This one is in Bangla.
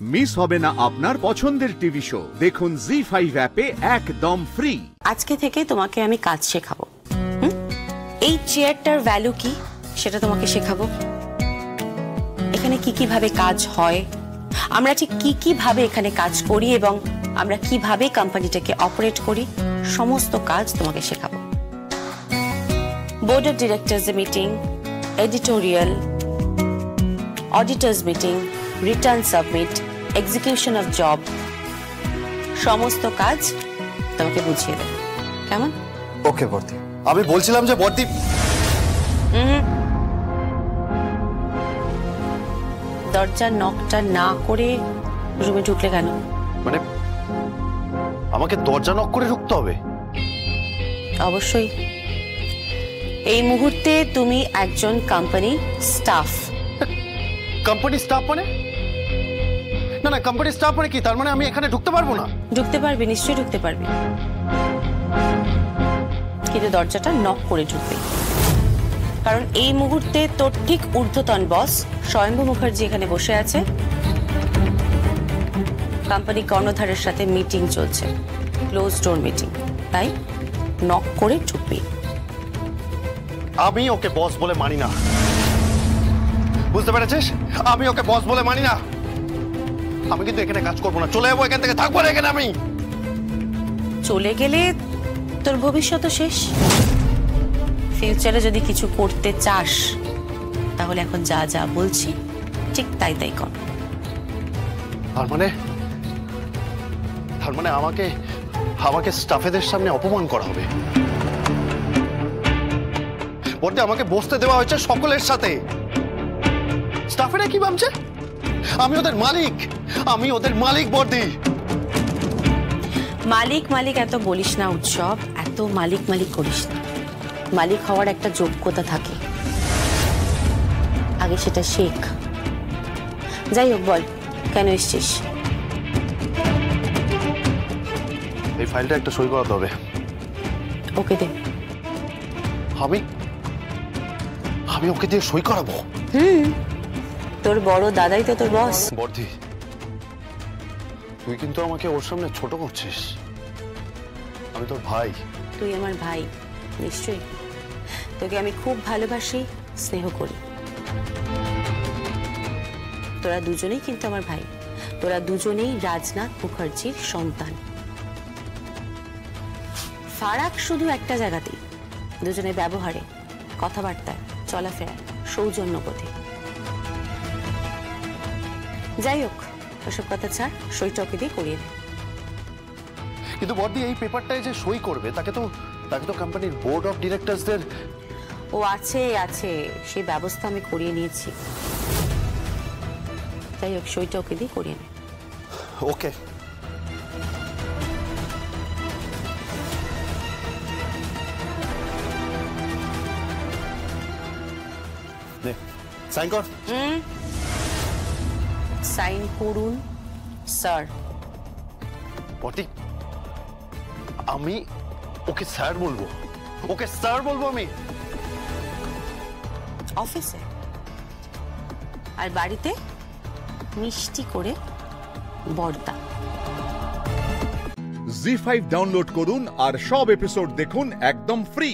মিস হবে না আপনার পছন্দের টিভি শো। দেখুন জি5 অ্যাপে একদম ফ্রি। আজকে থেকে তোমাকে আমি কাজ শেখাবো। এই চেয়ারটার ভ্যালু কি সেটা তোমাকে শেখাবো। এখানে কি কি ভাবে কাজ হয়, আমরা ঠিক কি কি ভাবে এখানে কাজ করি এবং আমরা কিভাবে কোম্পানিটাকে অপারেট করি, সমস্ত কাজ তোমাকে শেখাবো। Board of directors meeting, editorial, auditors meeting, return submit, execution of job, সমস্ত কাজ তোমাকে বুঝিয়ে দেব। কেমন? ওকে বর্দি। আমি বলছিলাম যে বর্দি, দরজা নকটা না করে রুমে ঢুকলে কেন? মানে আমাকে দরজা নক করে ঢুকতে হবে? অবশ্যই। এই মুহূর্তে তুমি একজন কোম্পানি স্টাফ। কোম্পানি স্টাফ মানে? না না, কোম্পানি স্টাফ মানে কি? তার মানে আমি এখানে ঢুকতে পারবো না? ঢুকতে পারবে, নিশ্চয়ই ঢুকতে পারবে, কিন্তু দরজাটা নক করে ঢুকবে। কারণ এই মুহূর্তে তোর ঠিক ঊর্ধ্বতন বস স্বয়ম্ভু মুখার্জি এখানে বসে আছে। কোম্পানি কর্ণধারের সাথে মিটিং চলছে, ক্লোজ ডোর মিটিং, তাই নক করে ঢুকবি। আমি ওকে বস বলে মানি না, বুঝতে পেরেছিস? আমি ওকে বস বলে মানি না। আমি কিন্তু এখানে কাজ করবো না, চলে যাবো এখান থেকে, থাকবো না এখানে আমি। চলে গেলে তোর ভবিষ্যৎ শেষ। ফিউচারে যদি কিছু করতে চাস তাহলে এখন যা যা বলছি ঠিক তাই তাই কর। তার মানে আমাকে স্টাফেদের সামনে অপমান করা হবে? বর্দি, আমাকে বসতে দেওয়া হয়েছে সকলের সাথে। স্টাফেরা কি ভাবছে? আমি ওদের মালিক বর্দি। মালিক এত বলিস না উৎসব, এত মালিক করিস না। মালিক হওয়ার একটা যোগ্যতা থাকে, আগে সেটা শেখ। যাই হোক, বল কেন এসছিস? এই ফাইলটা একটা সই করাতে হবে। ওকে দে। আমি ওকে দিয়ে সই করাবো? তোর বড় দাদাই তো তোর বস। বর্দি, তুই কিন্তু আমাকে ওর সামনে ছোট করছিস। আমি তোর ভাই। তুই আমার ভাই, নিশ্চয়ই। তোকে আমি খুব ভালোবাসি, স্নেহ করি। তোরা দুজনেই কিন্তু আমার ভাই। তোরা দুজনেই রাজনাথ মুখার্জির সন্তান। ফারাক শুধু একটা জায়গাতেই, দুজনের ব্যবহারে, কথাবার্তায়, চলাফেরায়, সৌজন্যবোধে। যাই হোক, ওসব কথা ছাড়, সইটা ওকে দিয়ে করিয়ে দে। কিন্তু বর্দি, এই পেপারটায় যে সই করবে তাকে তো কোম্পানির বোর্ড অফ ডিরেক্টরসদের। ও আছে, সেই ব্যবস্থা আমি করিয়ে নিয়েছি। যাই হোক, সইটা ওকে দিয়ে করিয়ে নে। ওকে। সাইন কর। সাইন করুন স্যার। বর্দি, আমি ওকে স্যার বলবো? ওকে স্যার বলবো আমি? অফিসে আর বাড়িতে মিষ্টি করে বর্দা। জি5 ডাউনলোড করুন আর সব এপিসোড দেখুন একদম ফ্রি।